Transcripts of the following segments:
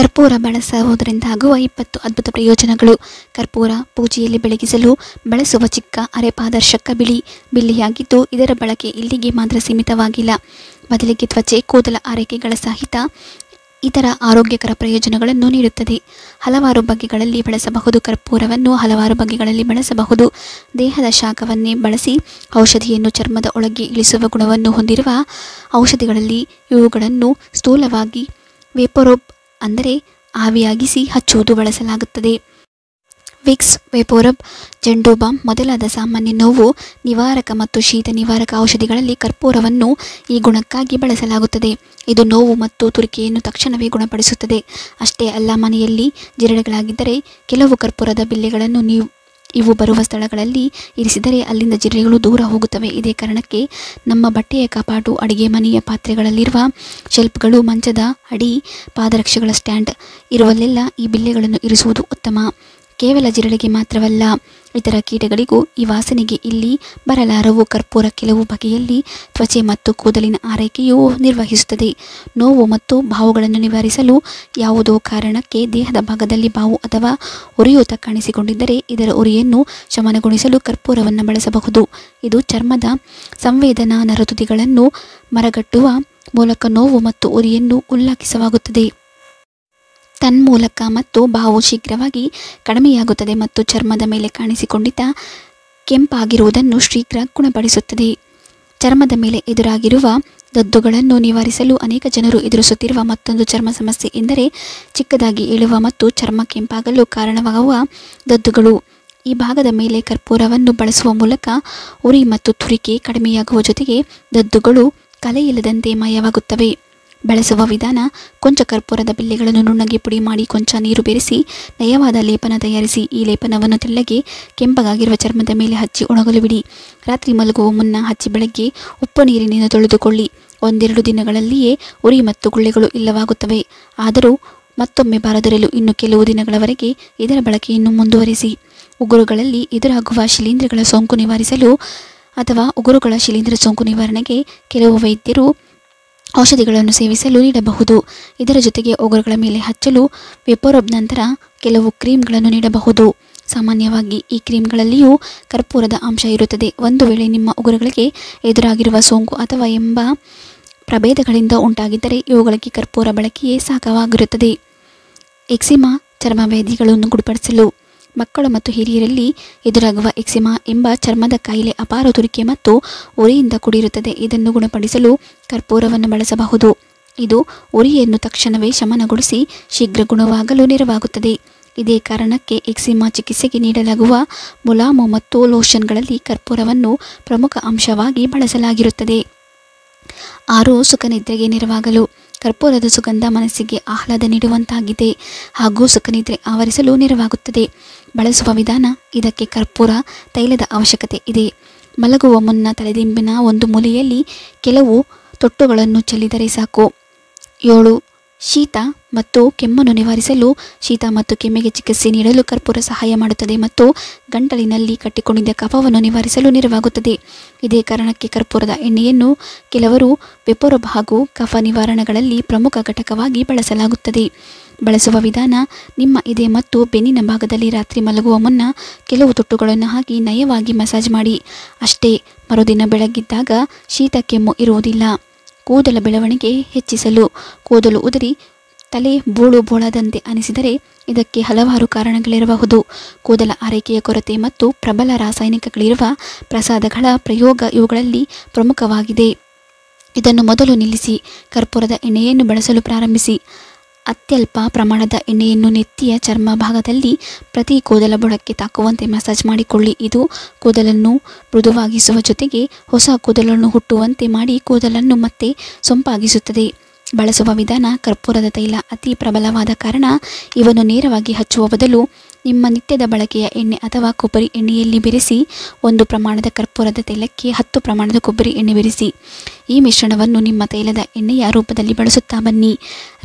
ಕರ್ಪೂರ ಬಳಸುವುದರಿಂದ ಆಗುವ 20 ಅದ್ಭುತ ಪ್ರಯೋಜನಗಳು. ಕರ್ಪೂರ ಪೂಜೆಯಲ್ಲಿ ಬೆಳಗಿಸಲು ಬಳಸುವ ಚಿಕ್ಕ ಅರೆಪಾದರ್ಶಕ ಬಿಳಿಯಾಗಿದ್ದು, ಇದರ ಬಳಕೆ ಇಲ್ಲಿಗೆ ಮಾತ್ರ ಸೀಮಿತವಾಗಿಲ್ಲ. ಬದಲಿಗೆ ತ್ವಚೆ, ಕೂದಲ ಆರೈಕೆಗಳ ಸಹಿತ ಇತರ ಆರೋಗ್ಯಕರ ಪ್ರಯೋಜನಗಳನ್ನು ನೀಡುತ್ತದೆ. ಹಲವಾರು ಬಗೆಗಳಲ್ಲಿ ಬಳಸಬಹುದು. ಕರ್ಪೂರವನ್ನು ಹಲವಾರು ಬಗೆಗಳಲ್ಲಿ ಬಳಸಬಹುದು. ದೇಹದ ಶಾಖವನ್ನೇ ಬಳಸಿ ಔಷಧಿಯನ್ನು ಚರ್ಮದ ಒಳಗೆ ಇಳಿಸುವ ಗುಣವನ್ನು ಹೊಂದಿರುವ ಔಷಧಿಗಳಲ್ಲಿ ಇವುಗಳನ್ನು ಸ್ಥೂಲವಾಗಿ ವೇಪೋರಬ್ ಅಂದರೆ ಆವಿಯಾಗಿಸಿ ಹಚ್ಚುವುದು ಬಳಸಲಾಗುತ್ತದೆ. ವಿಕ್ಸ್, ವೇಪೋರಬ್, ಜಂಡು ಬಾಂಬ್ ಮೊದಲಾದ ಸಾಮಾನ್ಯ ನೋವು ನಿವಾರಕ ಮತ್ತು ಶೀತ ನಿವಾರಕ ಔಷಧಿಗಳಲ್ಲಿ ಕರ್ಪೂರವನ್ನು ಈ ಗುಣಕ್ಕಾಗಿ ಬಳಸಲಾಗುತ್ತದೆ. ಇದು ನೋವು ಮತ್ತು ತುರಿಕೆಯನ್ನು ತಕ್ಷಣವೇ ಗುಣಪಡಿಸುತ್ತದೆ. ಅಷ್ಟೇ ಅಲ್ಲ, ಮನೆಯಲ್ಲಿ ಜಿರಳೆಗಳಾಗಿದ್ದರೆ ಕೆಲವು ಕರ್ಪೂರದ ಬಿಲ್ಲೆಗಳನ್ನು ಇವು ಬರುವ ಸ್ಥಳಗಳಲ್ಲಿ ಇರಿಸಿದರೆ ಅಲ್ಲಿಂದ ಜಿರಳೆಗಳು ದೂರ ಹೋಗುತ್ತವೆ. ಇದೇ ಕಾರಣಕ್ಕೆ ನಮ್ಮ ಬಟ್ಟೆಯ ಕಪಾಟು, ಅಡಿಗೆ ಮನೆಯ ಪಾತ್ರೆಗಳಲ್ಲಿರುವ ಶೆಲ್ಫ್ಗಳು, ಮಂಚದ ಅಡಿ, ಪಾದರಕ್ಷೆಗಳ ಸ್ಟ್ಯಾಂಡ್ ಇರುವಲ್ಲೆಲ್ಲ ಈ ಬಿಲ್ಲೆಗಳನ್ನು ಇರಿಸುವುದು ಉತ್ತಮ. ಕೇವಲ ಜಿರಳೆಗೆ ಮಾತ್ರವಲ್ಲ, ಇತರ ಕೀಟಗಳಿಗೂ ಈ ವಾಸನೆಗೆ ಇಲ್ಲಿ ಬರಲಾರವು. ಕರ್ಪೂರ ಕೆಲವು ಬಗೆಯಲ್ಲಿ ತ್ವಚೆ ಮತ್ತು ಕೂದಲಿನ ಆರೈಕೆಯೂ ನಿರ್ವಹಿಸುತ್ತದೆ. ನೋವು ಮತ್ತು ಬಾವುಗಳನ್ನು ನಿವಾರಿಸಲು ಯಾವುದೋ ಕಾರಣಕ್ಕೆ ದೇಹದ ಭಾಗದಲ್ಲಿ ಬಾವು ಅಥವಾ ಉರಿಯೂತ ಕಾಣಿಸಿಕೊಂಡಿದ್ದರೆ ಇದರ ಉರಿಯನ್ನು ಶಮನಗೊಳಿಸಲು ಕರ್ಪೂರವನ್ನು ಬಳಸಬಹುದು. ಇದು ಚರ್ಮದ ಸಂವೇದನಾ ನರತುದಿಗಳನ್ನು ಮರಗಟ್ಟುವ ಮೂಲಕ ನೋವು ಮತ್ತು ಉರಿಯನ್ನು ಉಲ್ಲಾಖಿಸವಾಗುತ್ತದೆ. ತನ್ಮೂಲಕ ಮತ್ತು ಬಾವು ಶೀಘ್ರವಾಗಿ ಕಡಿಮೆಯಾಗುತ್ತದೆ ಮತ್ತು ಚರ್ಮದ ಮೇಲೆ ಕಾಣಿಸಿಕೊಂಡಿದ್ದ ಕೆಂಪಾಗಿರುವುದನ್ನು ಶೀಘ್ರ ಗುಣಪಡಿಸುತ್ತದೆ. ಚರ್ಮದ ಮೇಲೆ ಎದುರಾಗಿರುವ ದದ್ದುಗಳನ್ನು ನಿವಾರಿಸಲು ಅನೇಕ ಜನರು ಎದುರಿಸುತ್ತಿರುವ ಮತ್ತೊಂದು ಚರ್ಮ ಸಮಸ್ಯೆ ಎಂದರೆ ಚಿಕ್ಕದಾಗಿ ಏಳುವ ಮತ್ತು ಚರ್ಮ ಕೆಂಪಾಗಲು ಕಾರಣವಾಗುವ ದದ್ದುಗಳು. ಈ ಭಾಗದ ಮೇಲೆ ಕರ್ಪೂರವನ್ನು ಬಳಸುವ ಮೂಲಕ ಉರಿ ಮತ್ತು ತುರಿಕೆ ಕಡಿಮೆಯಾಗುವ ಜೊತೆಗೆ ದದ್ದುಗಳು ಕಲೆಯಿಲ್ಲದಂತೆ ಮಾಯವಾಗುತ್ತವೆ. ಬಳಸುವ ವಿಧಾನ: ಕೊಂಚ ಕರ್ಪೂರದ ಬಿಲ್ಲೆಗಳನ್ನು ನುಣ್ಣಗೆ ಪುಡಿ ಮಾಡಿ ಕೊಂಚ ನೀರು ಬೆರೆಸಿ ನಯವಾದ ಲೇಪನ ತಯಾರಿಸಿ ಈ ಲೇಪನವನ್ನು ತೆಳ್ಳಗೆ ಕೆಂಪಗಾಗಿರುವ ಚರ್ಮದ ಮೇಲೆ ಹಚ್ಚಿ ಒಣಗಲು ಬಿಡಿ. ರಾತ್ರಿ ಮಲಗುವ ಮುನ್ನ ಹಚ್ಚಿ ಬೆಳಗ್ಗೆ ಉಪ್ಪು ನೀರಿನಿಂದ ತೊಳೆದುಕೊಳ್ಳಿ. 1-2 ದಿನಗಳಲ್ಲಿಯೇ ಉರಿ ಮತ್ತು ಗುಳ್ಳೆಗಳು ಇಲ್ಲವಾಗುತ್ತವೆ. ಆದರೂ ಮತ್ತೊಮ್ಮೆ ಬಾರದಿರಲು ಇನ್ನು ಕೆಲವು ದಿನಗಳವರೆಗೆ ಇದರ ಬಳಕೆಯನ್ನು ಮುಂದುವರಿಸಿ. ಉಗುರುಗಳಲ್ಲಿ ಎದುರಾಗುವ ಶಿಲೀಂಧ್ರಗಳ ಸೋಂಕು ನಿವಾರಿಸಲು ಅಥವಾ ಉಗುರುಗಳ ಶಿಲೀಂಧ್ರ ಸೋಂಕು ನಿವಾರಣೆಗೆ ಕೆಲವು ವೈದ್ಯರು ಔಷಧಿಗಳನ್ನು ಸೇವಿಸಲು ನೀಡಬಹುದು. ಇದರ ಜೊತೆಗೆ ಉಗುರುಗಳ ಮೇಲೆ ಹಚ್ಚಲು ವೇಪೋರಬ್ ನಂತರ ಕೆಲವು ಕ್ರೀಮ್ಗಳನ್ನು ನೀಡಬಹುದು. ಸಾಮಾನ್ಯವಾಗಿ ಈ ಕ್ರೀಮ್ಗಳಲ್ಲಿಯೂ ಕರ್ಪೂರದ ಅಂಶ ಇರುತ್ತದೆ. ಒಂದು ವೇಳೆ ನಿಮ್ಮ ಉಗುರುಗಳಿಗೆ ಎದುರಾಗಿರುವ ಸೋಂಕು ಅಥವಾ ಎಂಬ ಪ್ರಭೇದಗಳಿಂದ ಉಂಟಾಗಿದ್ದರೆ ಇವುಗಳಿಗೆ ಕರ್ಪೂರ ಬಳಕೆಯೇ ಸಾಕಾಗಿರುತ್ತದೆ. ಎಕ್ಸಿಮಾ ಚರ್ಮವ್ಯಾಧಿಗಳನ್ನು ಗುಣಪಡಿಸಲು. ಮಕ್ಕಳು ಮತ್ತು ಹಿರಿಯರಲ್ಲಿ ಎದುರಾಗುವ ಎಕ್ಸಿಮಾ ಎಂಬ ಚರ್ಮದ ಕಾಯಿಲೆ ಅಪಾರ ತುರಿಕೆ ಮತ್ತು ಉರಿಯಿಂದ ಕೂಡಿರುತ್ತದೆ. ಇದನ್ನು ಗುಣಪಡಿಸಲು ಕರ್ಪೂರವನ್ನು ಬಳಸಬಹುದು. ಇದು ಉರಿಯನ್ನು ತಕ್ಷಣವೇ ಶಮನಗೊಳಿಸಿ ಶೀಘ್ರ ಗುಣವಾಗಲು ನೆರವಾಗುತ್ತದೆ. ಇದೇ ಕಾರಣಕ್ಕೆ ಎಕ್ಸಿಮಾ ಚಿಕಿತ್ಸೆಗೆ ನೀಡಲಾಗುವ ಮುಲಾಮು ಮತ್ತು ಲೋಷನ್ಗಳಲ್ಲಿ ಕರ್ಪೂರವನ್ನು ಪ್ರಮುಖ ಅಂಶವಾಗಿ ಬಳಸಲಾಗಿರುತ್ತದೆ. 6. ಸುಖನಿದ್ರೆಗೆ ನೆರವಾಗಲು. ಕರ್ಪೂರದ ಸುಗಂಧ ಮನಸ್ಸಿಗೆ ಆಹ್ಲಾದ ನೀಡುವಂತಾಗಿದೆ ಹಾಗೂ ಸುಖನಿದ್ರೆ ಆವರಿಸಲು ನೆರವಾಗುತ್ತದೆ. ಬಳಸುವ ವಿಧಾನ: ಇದಕ್ಕೆ ಕರ್ಪೂರ ತೈಲದ ಅವಶ್ಯಕತೆ ಇದೆ. ಮಲಗುವ ಮುನ್ನ ತಲೆದಿಂಬಿನ ಒಂದು ಮೂಲೆಯಲ್ಲಿ ಕೆಲವು ತೊಟ್ಟುಗಳನ್ನು ಚೆಲ್ಲಿದರೆ ಸಾಕು. 7. ಶೀತ ಮತ್ತು ಕೆಮ್ಮನ್ನು ನಿವಾರಿಸಲು. ಶೀತ ಮತ್ತು ಕೆಮ್ಮಿಗೆ ಚಿಕಿತ್ಸೆ ನೀಡಲು ಕರ್ಪೂರ ಸಹಾಯ ಮಾಡುತ್ತದೆ ಮತ್ತು ಗಂಟಲಿನಲ್ಲಿ ಕಟ್ಟಿಕೊಂಡಿದ್ದ ಕಫವನ್ನು ನಿವಾರಿಸಲು ನೆರವಾಗುತ್ತದೆ. ಇದೇ ಕಾರಣಕ್ಕೆ ಕರ್ಪೂರದ ಎಣ್ಣೆಯನ್ನು ಕೆಲವರು ವೇಪೋರಬ್ ಹಾಗೂ ಕಫ ನಿವಾರಣೆಗಳಲ್ಲಿ ಪ್ರಮುಖ ಘಟಕವಾಗಿ ಬಳಸಲಾಗುತ್ತದೆ. ಬಳಸುವ ವಿಧಾನ: ನಿಮ್ಮ ಎದೆ ಮತ್ತು ಬೆನ್ನಿನ ಭಾಗದಲ್ಲಿ ರಾತ್ರಿ ಮಲಗುವ ಮುನ್ನ ಕೆಲವು ತೊಟ್ಟುಗಳನ್ನು ಹಾಕಿ ನಯವಾಗಿ ಮಸಾಜ್ ಮಾಡಿ. ಅಷ್ಟೇ, ಮರುದಿನ ಬೆಳಗಿದ್ದಾಗ ಶೀತ ಕೆಮ್ಮು ಇರುವುದಿಲ್ಲ. ಕೂದಲ ಬೆಳವಣಿಗೆ ಹೆಚ್ಚಿಸಲು. ಕೂದಲು ಉದುರಿ ತಲೆ ಬೋಳಾದಂತೆ ಅನಿಸಿದರೆ ಇದಕ್ಕೆ ಹಲವಾರು ಕಾರಣಗಳಿರಬಹುದು. ಕೂದಲ ಆರೈಕೆಯ ಕೊರತೆ ಮತ್ತು ಪ್ರಬಲ ರಾಸಾಯನಿಕಗಳಿರುವ ಪ್ರಸಾದಗಳ ಪ್ರಯೋಗ ಇವುಗಳಲ್ಲಿ ಪ್ರಮುಖವಾಗಿದೆ. ಇದನ್ನು ಮೊದಲು ನಿಲ್ಲಿಸಿ ಕರ್ಪೂರದ ಎಣ್ಣೆಯನ್ನು ಬಳಸಲು ಪ್ರಾರಂಭಿಸಿ. ಅತ್ಯಲ್ಪ ಪ್ರಮಾಣದ ಎಣ್ಣೆಯನ್ನು ನೆತ್ತಿಯ ಚರ್ಮ ಭಾಗದಲ್ಲಿ ಪ್ರತಿ ಕೂದಲ ಬುಡಕ್ಕೆ ತಾಕುವಂತೆ ಮಸಾಜ್ ಮಾಡಿಕೊಳ್ಳಿ. ಇದು ಕೂದಲನ್ನು ಮೃದುವಾಗಿಸುವ ಜೊತೆಗೆ ಹೊಸ ಕೂದಲನ್ನು ಹುಟ್ಟುವಂತೆ ಮಾಡಿ ಕೂದಲನ್ನು ಮತ್ತೆ ಸೊಂಪಾಗಿಸುತ್ತದೆ. ಬಳಸುವ ವಿಧಾನ: ಕರ್ಪೂರದ ತೈಲ ಅತಿ ಪ್ರಬಲವಾದ ಕಾರಣ ಇವನ್ನು ನೇರವಾಗಿ ಹಚ್ಚುವ ಬದಲು ನಿಮ್ಮ ನಿತ್ಯದ ಬಳಕೆಯ ಎಣ್ಣೆ ಅಥವಾ ಕೊಬ್ಬರಿ ಎಣ್ಣೆಯಲ್ಲಿ ಬೆರೆಸಿ. 1 ಪ್ರಮಾಣದ ಕರ್ಪೂರದ ತೈಲಕ್ಕೆ 10 ಪ್ರಮಾಣದ ಕೊಬ್ಬರಿ ಎಣ್ಣೆ ಬೆರೆಸಿ. ಈ ಮಿಶ್ರಣವನ್ನು ನಿಮ್ಮ ತೈಲದ ಎಣ್ಣೆಯ ರೂಪದಲ್ಲಿ ಬಳಸುತ್ತಾ ಬನ್ನಿ.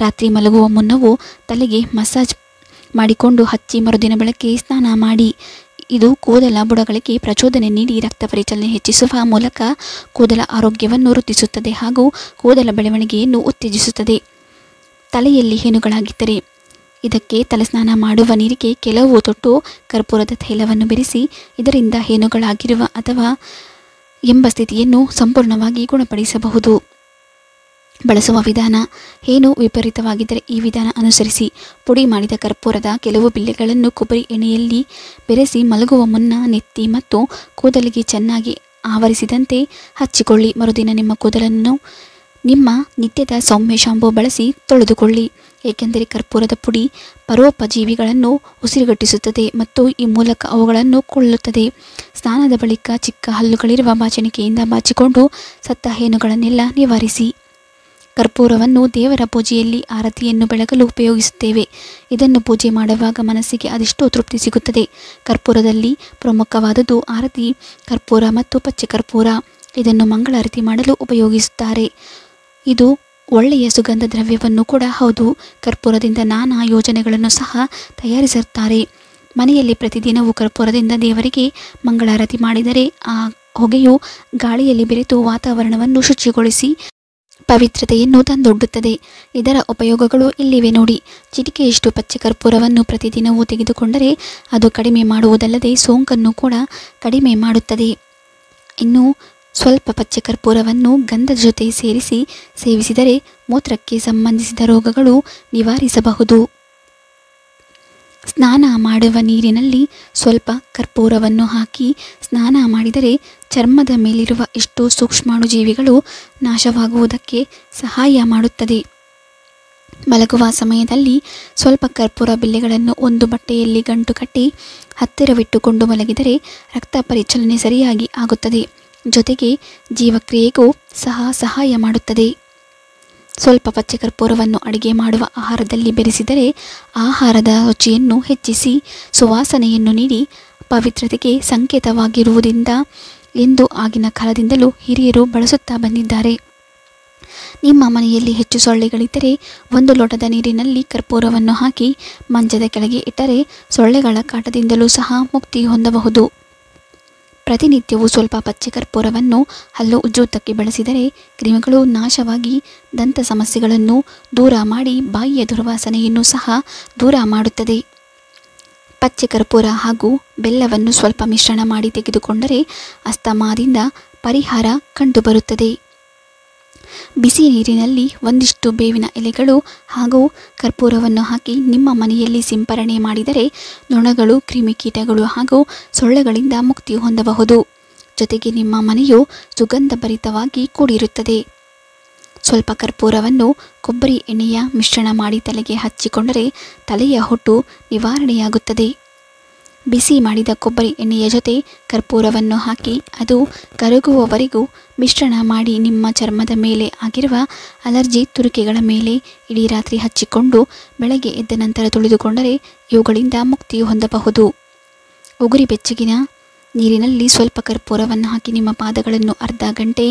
ರಾತ್ರಿ ಮಲಗುವ ಮುನ್ನವೂ ತಲೆಗೆ ಮಸಾಜ್ ಮಾಡಿಕೊಂಡು ಹಚ್ಚಿ ಮರುದಿನ ಬೆಳಗ್ಗೆ ಸ್ನಾನ ಮಾಡಿ. ಇದು ಕೂದಲ ಬುಡಗಳಿಗೆ ಪ್ರಚೋದನೆ ನೀಡಿ ರಕ್ತ ಪರಿಚಲನೆ ಹೆಚ್ಚಿಸುವ ಮೂಲಕ ಕೂದಲ ಆರೋಗ್ಯವನ್ನು ವೃದ್ಧಿಸುತ್ತದೆ ಹಾಗೂ ಕೂದಲ ಬೆಳವಣಿಗೆಯನ್ನು ಉತ್ತೇಜಿಸುತ್ತದೆ. ತಲೆಯಲ್ಲಿ ಹೇನುಗಳಾಗಿದ್ದರೆ. ಇದಕ್ಕೆ ತಲೆಸ್ನಾನ ಮಾಡುವ ನೀರಿಗೆ ಕೆಲವು ತೊಟ್ಟು ಕರ್ಪೂರದ ತೈಲವನ್ನು ಬೆರೆಸಿ ಇದರಿಂದ ಹೇನುಗಳಾಗಿರುವ ಅಥವಾ ಎಂಬ ಸ್ಥಿತಿಯನ್ನು ಸಂಪೂರ್ಣವಾಗಿ ಗುಣಪಡಿಸಬಹುದು. ಬಳಸುವ ವಿಧಾನ: ಹೇನು ವಿಪರೀತವಾಗಿದ್ದರೆ ಈ ವಿಧಾನ ಅನುಸರಿಸಿ. ಪುಡಿ ಮಾಡಿದ ಕರ್ಪೂರದ ಕೆಲವು ಬಿಲ್ಲೆಗಳನ್ನು ಕೊಬ್ಬರಿ ಎಣ್ಣೆಯಲ್ಲಿ ಬೆರೆಸಿ ಮಲಗುವ ಮುನ್ನ ನೆತ್ತಿ ಮತ್ತು ಕೂದಲಿಗೆ ಚೆನ್ನಾಗಿ ಆವರಿಸಿದಂತೆ ಹಚ್ಚಿಕೊಳ್ಳಿ. ಮರುದಿನ ನಿಮ್ಮ ಕೂದಲನ್ನು ನಿಮ್ಮ ನಿತ್ಯದ ಸೌಮ್ಯ ಶಾಂಪೂ ಬಳಸಿ ತೊಳೆದುಕೊಳ್ಳಿ. ಏಕೆಂದರೆ ಕರ್ಪೂರದ ಪುಡಿ ಪರೋಪಜೀವಿಗಳನ್ನು ಉಸಿರುಗಟ್ಟಿಸುತ್ತದೆ ಮತ್ತು ಈ ಮೂಲಕ ಅವುಗಳನ್ನು ಕೊಲ್ಲುತ್ತದೆ. ಸ್ನಾನದ ಬಳಿಕ ಚಿಕ್ಕ ಹಲ್ಲುಗಳಿರುವ ಬಾಚಣಿಕೆಯಿಂದ ಬಾಚಿಕೊಂಡು ಸತ್ತ ಹೇನುಗಳನ್ನೆಲ್ಲ ನಿವಾರಿಸಿ. ಕರ್ಪೂರವನ್ನು ದೇವರ ಪೂಜೆಯಲ್ಲಿ ಆರತಿಯನ್ನು ಬೆಳಗಲು ಉಪಯೋಗಿಸುತ್ತೇವೆ. ಇದನ್ನು ಪೂಜೆ ಮಾಡುವಾಗ ಮನಸ್ಸಿಗೆ ಅದೆಷ್ಟೋ ತೃಪ್ತಿ ಸಿಗುತ್ತದೆ. ಕರ್ಪೂರದಲ್ಲಿ ಪ್ರಮುಖವಾದುದು ಆರತಿ ಕರ್ಪೂರ ಮತ್ತು ಪಚ್ಚೆ ಕರ್ಪೂರ. ಇದನ್ನು ಮಂಗಳಾರತಿ ಮಾಡಲು ಉಪಯೋಗಿಸುತ್ತಾರೆ. ಇದು ಒಳ್ಳೆಯ ಸುಗಂಧ ದ್ರವ್ಯವನ್ನು ಕೂಡ ಹೌದು. ಕರ್ಪೂರದಿಂದ ನಾನಾ ಯೋಜನೆಗಳನ್ನು ಸಹ ತಯಾರಿಸುತ್ತಾರೆ. ಮನೆಯಲ್ಲಿ ಪ್ರತಿದಿನವೂ ಕರ್ಪೂರದಿಂದ ದೇವರಿಗೆ ಮಂಗಳಾರತಿ ಮಾಡಿದರೆ ಆ ಹೊಗೆಯು ಗಾಳಿಯಲ್ಲಿ ಬೆರೆತು ವಾತಾವರಣವನ್ನು ಶುಚಿಗೊಳಿಸಿ ಪವಿತ್ರತೆಯನ್ನು ತಂದೊಡ್ಡುತ್ತದೆ. ಇದರ ಉಪಯೋಗಗಳು ಇಲ್ಲಿವೆ ನೋಡಿ. ಚಿಟಿಕೆಯಷ್ಟು ಪಚ್ಚೆ ಕರ್ಪೂರವನ್ನು ಪ್ರತಿದಿನವೂ ತೆಗೆದುಕೊಂಡರೆ ಅದು ಕಡಿಮೆ ಮಾಡುವುದಲ್ಲದೆ ಸೋಂಕನ್ನು ಕೂಡ ಕಡಿಮೆ ಮಾಡುತ್ತದೆ. ಇನ್ನು ಸ್ವಲ್ಪ ಪಚ್ಚೆ ಕರ್ಪೂರವನ್ನು ಗಂಧದ ಜೊತೆ ಸೇರಿಸಿ ಸೇವಿಸಿದರೆ ಮೂತ್ರಕ್ಕೆ ಸಂಬಂಧಿಸಿದ ರೋಗಗಳು ನಿವಾರಿಸಬಹುದು. ಸ್ನಾನ ಮಾಡುವ ನೀರಿನಲ್ಲಿ ಸ್ವಲ್ಪ ಕರ್ಪೂರವನ್ನು ಹಾಕಿ ಸ್ನಾನ ಮಾಡಿದರೆ ಚರ್ಮದ ಮೇಲಿರುವ ಎಷ್ಟೋ ಸೂಕ್ಷ್ಮಾಣುಜೀವಿಗಳು ನಾಶವಾಗುವುದಕ್ಕೆ ಸಹಾಯ ಮಾಡುತ್ತದೆ. ಮಲಗುವ ಸಮಯದಲ್ಲಿ ಸ್ವಲ್ಪ ಕರ್ಪೂರ ಬಿಲ್ಲೆಗಳನ್ನು ಒಂದು ಬಟ್ಟೆಯಲ್ಲಿ ಗಂಟು ಕಟ್ಟಿ ಹತ್ತಿರವಿಟ್ಟುಕೊಂಡು ಮಲಗಿದರೆ ರಕ್ತ ಪರಿಚಲನೆ ಸರಿಯಾಗಿ ಆಗುತ್ತದೆ. ಜೊತೆಗೆ ಜೀವಕ್ರಿಯೆಗೂ ಸಹ ಸಹಾಯ ಮಾಡುತ್ತದೆ. ಸ್ವಲ್ಪ ಪಚ್ಚೆ ಕರ್ಪೂರವನ್ನು ಅಡಿಗೆ ಮಾಡುವ ಆಹಾರದಲ್ಲಿ ಬೆರೆಸಿದರೆ ಆಹಾರದ ರುಚಿಯನ್ನು ಹೆಚ್ಚಿಸಿ ಸುವಾಸನೆಯನ್ನು ನೀಡಿ ಪವಿತ್ರತೆಗೆ ಸಂಕೇತವಾಗಿರುವುದರಿಂದ ಎಂದು ಆಗಿನ ಕಾಲದಿಂದಲೂ ಹಿರಿಯರು ಬಳಸುತ್ತಾ ಬಂದಿದ್ದಾರೆ. ನಿಮ್ಮ ಮನೆಯಲ್ಲಿ ಹೆಚ್ಚು ಸೊಳ್ಳೆಗಳಿದ್ದರೆ ಒಂದು ಲೋಟದ ನೀರಿನಲ್ಲಿ ಕರ್ಪೂರವನ್ನು ಹಾಕಿ ಮಂಚದ ಕೆಳಗೆ ಇಟ್ಟರೆ ಸೊಳ್ಳೆಗಳ ಕಾಟದಿಂದಲೂ ಸಹ ಮುಕ್ತಿ ಹೊಂದಬಹುದು. ಪ್ರತಿನಿತ್ಯವೂ ಸ್ವಲ್ಪ ಪಚ್ಚೆ ಕರ್ಪೂರವನ್ನು ಹಲ್ಲು ಉಜ್ಜುವುದಕ್ಕೆ ಬಳಸಿದರೆ ಕ್ರಿಮಿಗಳು ನಾಶವಾಗಿ ದಂತ ಸಮಸ್ಯೆಗಳನ್ನು ದೂರ ಮಾಡಿ ಬಾಯಿಯ ದುರ್ವಾಸನೆಯನ್ನು ಸಹ ದೂರ ಮಾಡುತ್ತದೆ. ಪಚ್ಚೆ ಕರ್ಪೂರ ಹಾಗೂ ಬೆಲ್ಲವನ್ನು ಸ್ವಲ್ಪ ಮಿಶ್ರಣ ಮಾಡಿ ತೆಗೆದುಕೊಂಡರೆ ಅಸ್ತಮಾದಿಂದ ಪರಿಹಾರ ಕಂಡುಬರುತ್ತದೆ. ಬಿಸಿ ನೀರಿನಲ್ಲಿ ಒಂದಿಷ್ಟು ಬೇವಿನ ಎಲೆಗಳು ಹಾಗೂ ಕರ್ಪೂರವನ್ನು ಹಾಕಿ ನಿಮ್ಮ ಮನೆಯಲ್ಲಿ ಸಿಂಪರಣೆ ಮಾಡಿದರೆ ನೊಣಗಳು, ಕ್ರಿಮಿಕೀಟಗಳು ಹಾಗೂ ಸೊಳ್ಳೆಗಳಿಂದ ಮುಕ್ತಿ ಹೊಂದಬಹುದು. ಜೊತೆಗೆ ನಿಮ್ಮ ಮನೆಯು ಸುಗಂಧಭರಿತವಾಗಿ ಕೂಡಿರುತ್ತದೆ. ಸ್ವಲ್ಪ ಕರ್ಪೂರವನ್ನು ಕೊಬ್ಬರಿ ಎಣ್ಣೆಯ ಮಿಶ್ರಣ ಮಾಡಿ ತಲೆಗೆ ಹಚ್ಚಿಕೊಂಡರೆ ತಲೆಯ ಹೊಟ್ಟು ನಿವಾರಣೆಯಾಗುತ್ತದೆ. ಬಿಸಿ ಮಾಡಿದ ಕೊಬ್ಬರಿ ಎಣ್ಣೆಯ ಜೊತೆ ಕರ್ಪೂರವನ್ನು ಹಾಕಿ ಅದು ಕರಗುವವರೆಗೂ ಮಿಶ್ರಣ ಮಾಡಿ ನಿಮ್ಮ ಚರ್ಮದ ಮೇಲೆ ಆಗಿರುವ ಅಲರ್ಜಿ ತುರಿಕೆಗಳ ಮೇಲೆ ಇಡೀ ರಾತ್ರಿ ಹಚ್ಚಿಕೊಂಡು ಬೆಳಗ್ಗೆ ಎದ್ದ ನಂತರ ತೊಳೆದುಕೊಂಡರೆ ಇವುಗಳಿಂದ ಮುಕ್ತಿ ಹೊಂದಬಹುದು. ಉಗುರಿ ಬೆಚ್ಚಗಿನ ನೀರಿನಲ್ಲಿ ಸ್ವಲ್ಪ ಕರ್ಪೂರವನ್ನು ಹಾಕಿ ನಿಮ್ಮ ಪಾದಗಳನ್ನು ಅರ್ಧ ಗಂಟೆ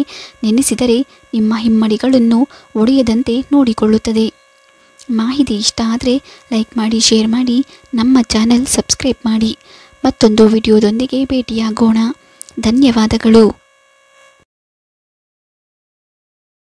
ನೆನೆಸಿದರೆ ನಿಮ್ಮ ಹಿಮ್ಮಡಿಗಳನ್ನು ಒಡೆಯದಂತೆ ನೋಡಿಕೊಳ್ಳುತ್ತದೆ. ಮಾಹಿತಿ ಇಷ್ಟ ಆದರೆ ಲೈಕ್ ಮಾಡಿ, ಶೇರ್ ಮಾಡಿ, ನಮ್ಮ ಚಾನೆಲ್ ಸಬ್ಸ್ಕ್ರೈಬ್ ಮಾಡಿ. ಮತ್ತೊಂದು ವಿಡಿಯೋದೊಂದಿಗೆ ಭೇಟಿಯಾಗೋಣ. ಧನ್ಯವಾದಗಳು.